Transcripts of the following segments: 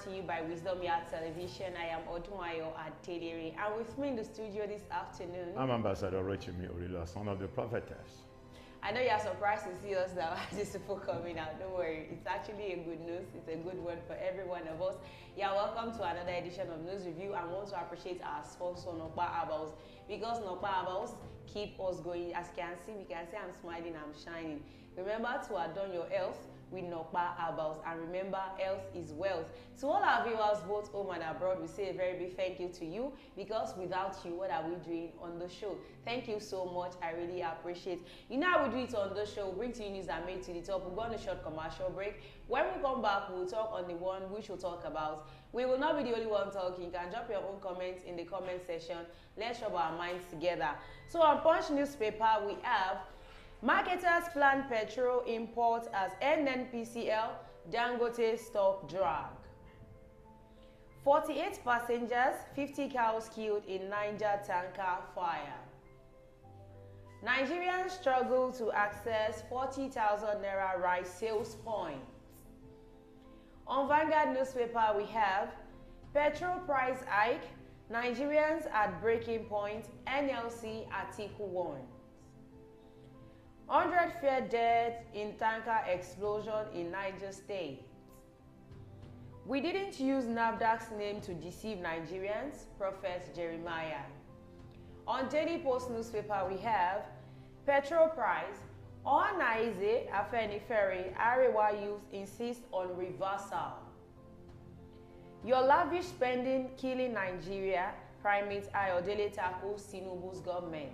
brought to you by Wisdom Yard Television. I am Odunayo Adelere, and with me in the studio this afternoon, I'm Ambassador Rochimi Orila, son of the prophetess. I know you're surprised to see us now as this people coming out. Don't worry, it's actually a good news. It's a good one for every one of us. Yeah, welcome to another edition of News Review. I want to appreciate our sponsor, Nokpa Herbals, because Nokpa Herbals keep us going. As you can see, we can say I'm smiling, I'm shining. Remember to adorn your health with Nokpa Herbals, and remember, health is wealth. To all our viewers both home and abroad, we say a very big thank you to you, because without you, what are we doing on the show? Thank you so much. I really appreciate. You know how we do it on the show. We'll bring to you news that made to the top. We'll go on a short commercial break. When we come back, we'll talk on the one we should talk about. We will not be the only one talking. You can drop your own comments in the comment section. Let's rub our minds together. So on Punch newspaper, we have marketers plan petrol imports as NNPCL Dangote stop drag. 48 passengers, 50 cows killed in Niger tanker fire. Nigerians struggle to access 40,000 naira rice sales points. On Vanguard newspaper, we have petrol price hike, Nigerians at breaking point, NLC Article 1. 100 fair deaths in tanker explosion in Niger State. We didn't use NAFDAC's name to deceive Nigerians, Prophet Jeremiah. On Daily Post newspaper, we have petrol price, Ohanaize Afenifere, Arewa youth insist on reversal. Your lavish spending killing Nigeria, Primate Ayodele tackles Tinubu's government.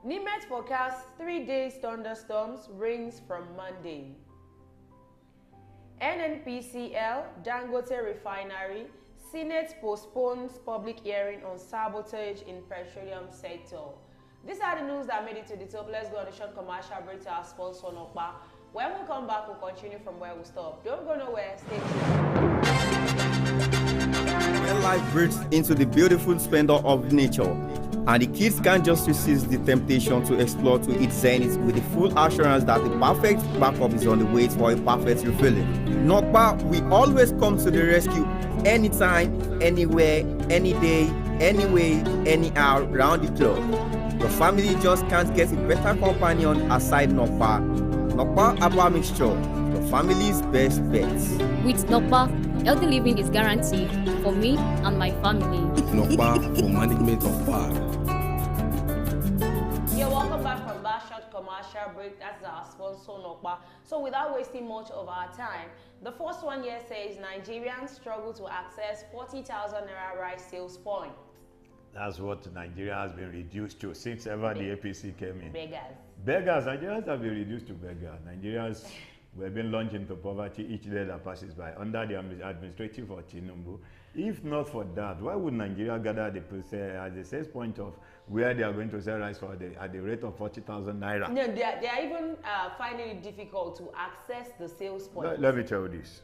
Nimet forecasts 3 days thunderstorms, rains from Monday. NNPCL, Dangote Refinery, Senate postpones public hearing on sabotage in petroleum sector. These are the news that made it to the top. Let's go on a short commercial break to our sponsor, Nokpa. When we come back, we'll continue from where we stop. Don't go nowhere, stay tuned. When life breaks into the beautiful splendor of nature, and the kids can't just resist the temptation to explore to its zenith with the full assurance that the perfect backup is on the way for a perfect refilling. Nokpa, we always come to the rescue anytime, anywhere, any day, anyway, anyhow, round the clock. Your family just can't get a better companion aside Nokpa. Nokpa Herbal Mixture, your family's best bet. With Nokpa, healthy living is guaranteed for me and my family. Nokpa for management of power. Yeah, welcome back from that short commercial break. That's our sponsor, Nokpa. So without wasting much of our time, the first one here says Nigerians struggle to access 40,000 naira rice sales point. That's what Nigeria has been reduced to since ever the APC came in. Beggars. Beggars. Nigerians have been reduced to beggars. Nigerians were being launched into poverty each day that passes by under the administrative of Tinubu. If not for that, why would Nigeria gather at the sales point of where they are going to sell rice at the rate of 40,000 naira? No, they are even finding it difficult to access the sales point. Let me tell you this.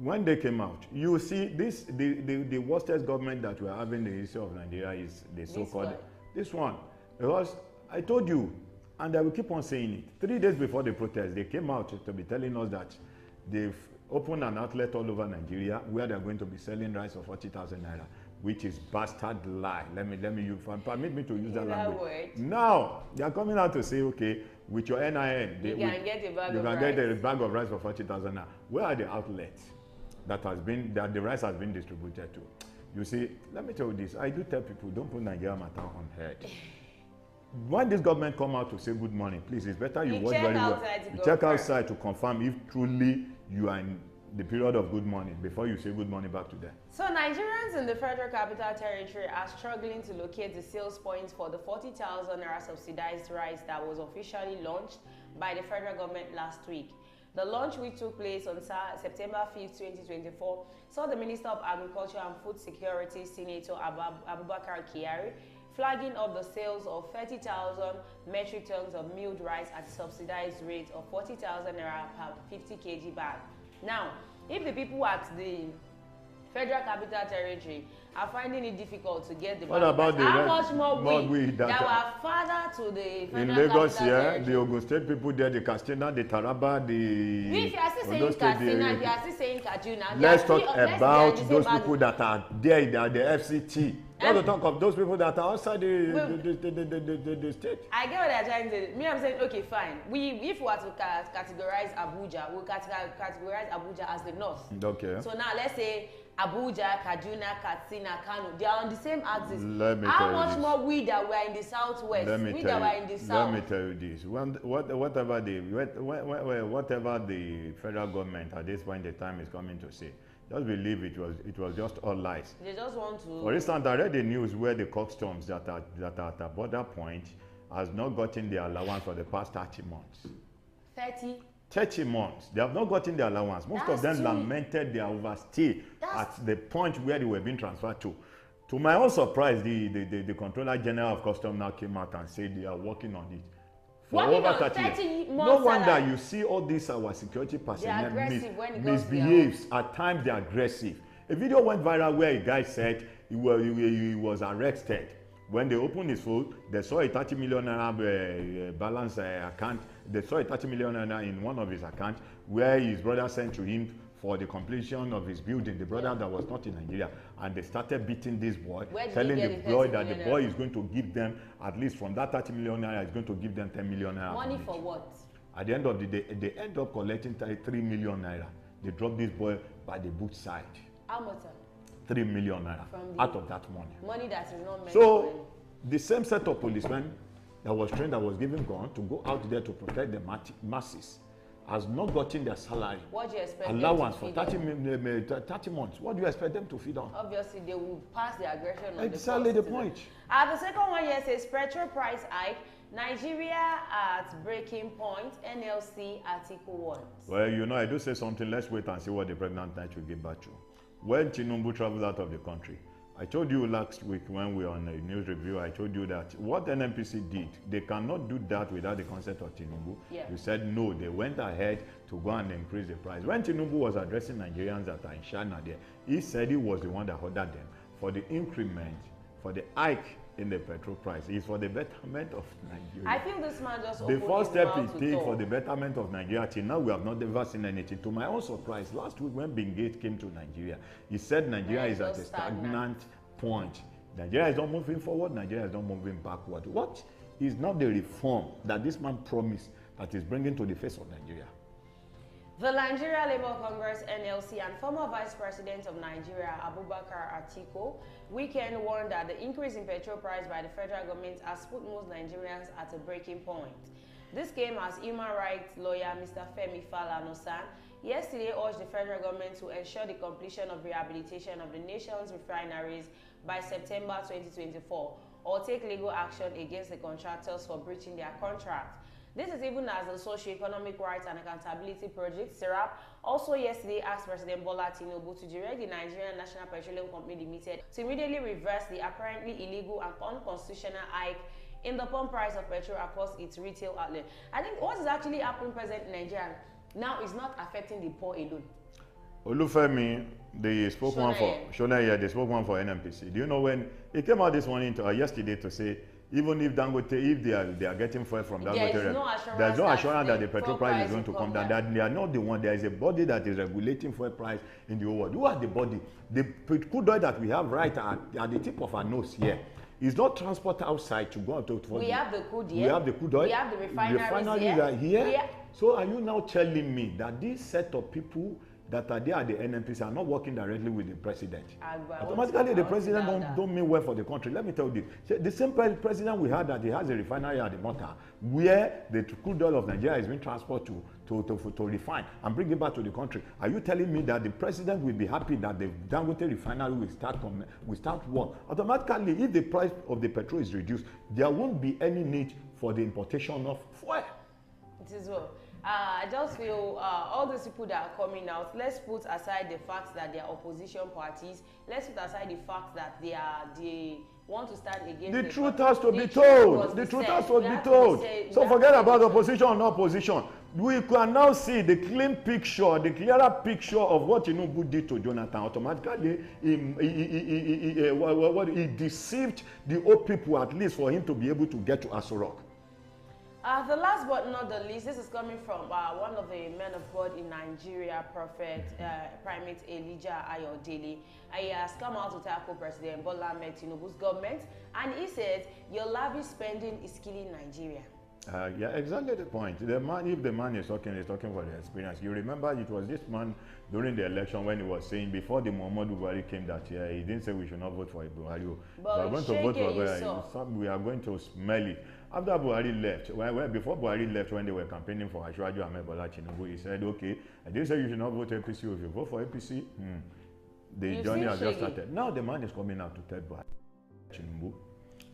When they came out, you see this the worstest government that we are having in the history of Nigeria is the so-called this one. Because I told you, and I will keep on saying it, 3 days before the protest, they came out to be telling us that they've opened an outlet all over Nigeria where they're going to be selling rice for 40,000 naira, which is bastard lie. Permit me to use that language. Word. Now they are coming out to say, okay, with your NIN, you can get a bag of rice for 40,000 naira. Where are the outlets that the rice has been distributed to? You see, let me tell you this. I do tell people, don't put Nigeria matter on head. When this government come out to say good morning, please, it's better you watch very well. You check outside to confirm if truly you are in the period of good morning before you say good morning back to them. So Nigerians in the Federal Capital Territory are struggling to locate the sales points for the 40,000 naira subsidized rice that was officially launched by the federal government last week. The launch, which took place on September 5th, 2024, saw the Minister of Agriculture and Food Security, Senator Abubakar Kyari, flagging up the sales of 30,000 metric tons of milled rice at a subsidized rate of 40,000 naira per 50 kg bag. Now, if the people at the Federal Capital Territory are finding it difficult to get the What about the how much more we that were farther to the Federal in Lagos Capital here, Territory. the Ogun State people there, the Katsina, the Taraba, the If you are still saying Ondo State, Katsina, if you are still saying Kaduna, let's talk about let's those people that are there, they are the FCT. Not to talk of those people that are outside the state. I get what they're trying to do. Me, I'm saying, okay, fine. If we were to categorize Abuja, we'll categorize Abuja as the north. Okay. So now let's say Abuja, Kaduna, Katsina, Kano, they are on the same axis. Let me How tell you much this. more we that were in the southwest, we that were in the south? Let me tell you this. Whatever the federal government at this point in time is coming to say, just believe it was just all lies. They just want to. For instance, I read the news where the customs that are at a border point has not gotten their allowance for the past 30 months. 30 months. They have not gotten their allowance. Most of them lamented their overstay at the point where they were being transferred to. To my own surprise, the Controller General of Customs now came out and said they are working on it. For over 30 years. No wonder you see all these our security personnel misbehaves. At times they are aggressive. A video went viral where a guy said he was arrested. When they opened his phone, they saw a 30 million naira balance account. They saw a 30 million naira in one of his accounts where his brother sent to him for the completion of his building, the brother that was not in Nigeria, and they started beating this boy, telling the boy that the boy is going to give them, at least from that 30 million naira, is going to give them 10 million naira. Money for what? At the end of the day, they end up collecting 3 million naira. They dropped this boy by the boot side. How much? 3 million naira out of that money. Money that is not meant for him. The same set of policemen that was trained, that was given gun to go out there to protect the masses, has not gotten their salary. What do you expect allowance them for to 30 months. What do you expect them to feed on? Obviously, they will pass the aggression on exactly the point. The second one here says petrol price hike. Nigeria at breaking point. NLC Article 1. Well, you know, I do say something. Let's wait and see what the pregnant will give back to. When Tinubu traveled out of the country, I told you last week when we were on a news review, I told you that what NNPC did, they cannot do that without the consent of Tinubu. Yeah. You said no, they went ahead to go and increase the price. When Tinubu was addressing Nigerians that are in China there, he said he was the one that ordered them for the increment, for the hike in the petrol price. It's for the betterment of Nigeria. I feel this man just the first step he take for the betterment of Nigeria. Till now, we have not ever seen anything. To my own surprise, last week when Bingate came to Nigeria, he said Nigeria is at a stagnant point. Nigeria is not moving forward. Nigeria is not moving backward. What is not the reform that this man promised that is bringing to the face of Nigeria? The Nigeria Labour Congress (NLC) and former Vice President of Nigeria Abubakar Atiku weekend warned that the increase in petrol price by the federal government has put most Nigerians at a breaking point. This came as human rights lawyer Mr. Femi Falana yesterday urged the federal government to ensure the completion of rehabilitation of the nation's refineries by September 2024 or take legal action against the contractors for breaching their contract. This is even as the Socio-Economic Rights and Accountability Project, SERAP, also yesterday asked President Bola Tinubu to direct the Nigerian National Petroleum Company Limited to immediately reverse the apparently illegal and unconstitutional hike in the pump price of petrol across its retail outlet. I think what is actually happening present in Nigeria now is not affecting the poor alone. Olufemi, the spokesman for Shonaya, the spokesman for NNPC. Do you know when he came out this morning yesterday to say, even if Dangote, if they are getting fuel from Dangote, there's no assurance that the petrol price is going to come down. That they are not the one. There is a body that is regulating fuel price in the whole world. Who are the body? The crude oil that we have right at the tip of our nose here is not transported outside to go to. We have the crude here. We have the crude oil. We have the refineries here. Yeah. So are you now telling me that this set of people that are there at the NNPC are not working directly with the president? Automatically, the president don't mean well for the country. Let me tell you this. The same president we had that he has a refinery at the Mota, where the crude oil of Nigeria is being transported to refine and bring it back to the country. Are you telling me that the president will be happy that the Dangote refinery will start work? Automatically, if the price of the petrol is reduced, there won't be any need for the importation of fuel. It is well. I just feel all these people that are coming out, let's put aside the fact that they are opposition parties. Let's put aside the fact that they want to stand against the truth has to be told. The truth has to be told. So forget about opposition or not opposition. we can now see the clean picture, the clearer picture of what Tinubu did to Jonathan. Automatically, he deceived the old people, at least for him to be able to get to Aso Rock. The last but not the least, this is coming from one of the men of God in Nigeria, Prophet Primate Elijah Ayodele. He has come out to tackle President Bola Ahmed Tinubu's government, and he said, your lavish spending is killing Nigeria. Yeah, exactly the point. The man, if the man is talking for the experience. You remember it was this man during the election when he was saying before the Muhammadu Buhari came that year, he didn't say we should not vote for Buhari. But we are going to vote for Buhari. We are going to smell it. After Buhari left, before Buhari left, when they were campaigning for Asiwaju Ahmed Bola Tinubu, he said, okay, I didn't say you should not vote APC. If you vote for APC, the journey has just started. Now the man is coming out to tell Buhari Tinubu.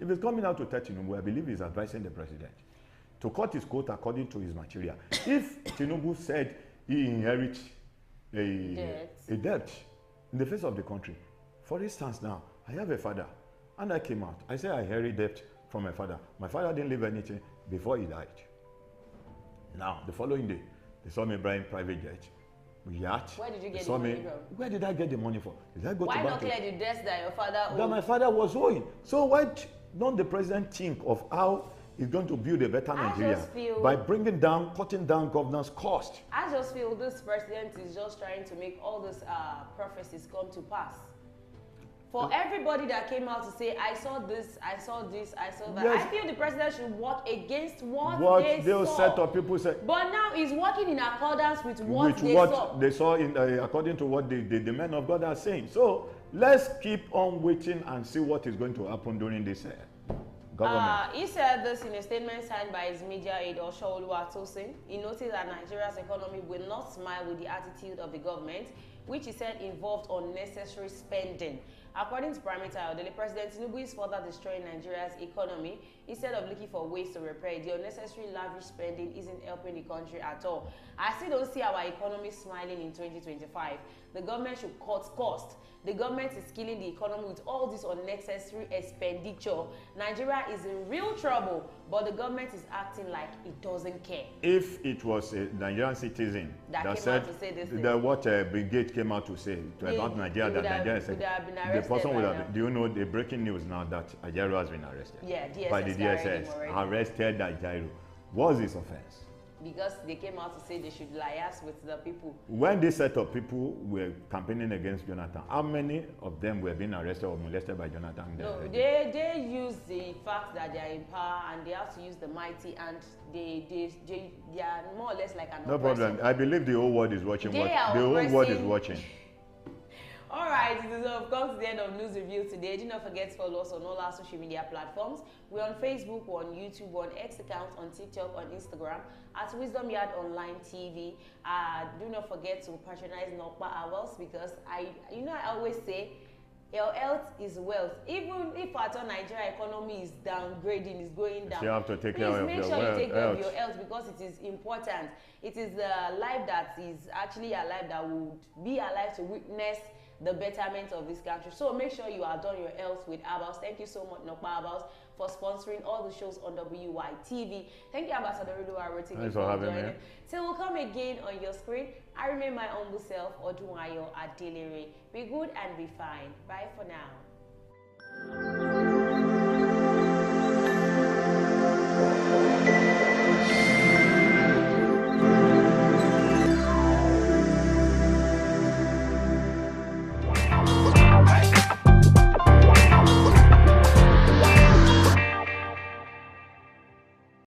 If he's coming out to tell Tinubu, I believe he's advising the president to cut his coat according to his material. If Tinubu said he inherits a debt in the face of the country, for instance now, I have a father, and I came out. I said I inherit debt from my father. My father didn't leave anything before he died. Now, the following day, they saw me buying private jet. Yacht. Where did you get the money from? Where did I get the money from? Did I go why to not clear the debts that your father owed? That my father was owing. So why don't the president think of how he's going to build a better Nigeria by bringing down, cutting down governance cost? I just feel this president is just trying to make all these prophecies come to pass. For everybody that came out to say, I saw this, I saw this, I saw that, yes. I feel the president should work against what they saw. Set of people say. But now he's working in accordance with what they saw. They saw in, according to what the men of God are saying. So let's keep on waiting and see what is going to happen during this government. He said this in a statement signed by his media aide, Osho Oluwatosin. He noted that Nigeria's economy will not smile with the attitude of the government, which he said involved unnecessary spending. According to Primate Ayodele, President Tinubu is further destroying Nigeria's economy instead of looking for ways to repair it. The unnecessary lavish spending isn't helping the country at all. I still don't see our economy smiling in 2025. The government should cut costs. The government is killing the economy with all this unnecessary expenditure. Nigeria is in real trouble, but the government is acting like it doesn't care. If it was a Nigerian citizen that said that what Brigade came out to say about Nigeria, that Nigeria said, the person would have. Do you know the breaking news now that Ajaero has been arrested? Yeah, DSS by the DSS. Arrested Ajaero. What's his offense? Because they came out to say they should liaise with the people. When this set of people were campaigning against Jonathan, how many of them were being arrested or molested by Jonathan? No, they use the fact that they are in power and they have to use the mighty, and they are more or less like an no problem. I believe the whole world is watching. The whole world is watching. All right, this is come to the end of News Review today. Do not forget to follow us on all our social media platforms. We're on Facebook, we're on YouTube, we're on X account, on TikTok, on Instagram, at Wisdom Yard Online TV. Do not forget to patronize Nokpa Hours, because I always say, your health is wealth. Even if at all Nigeria economy is downgrading, is going down, you have to take care of make sure you take care of your health, because it is important. It is a life that is actually a life that would be alive to witness the betterment of this country. So make sure you adorn your health with Herbals. Thank you so much, Nokpa Herbals, for sponsoring all the shows on WY TV. Thank you, Ambassador Oluwarotimi. Thanks for having me. Till we'll come again on your screen, I remain my humble self, Odunayo Adelere. Be good and be fine. Bye for now.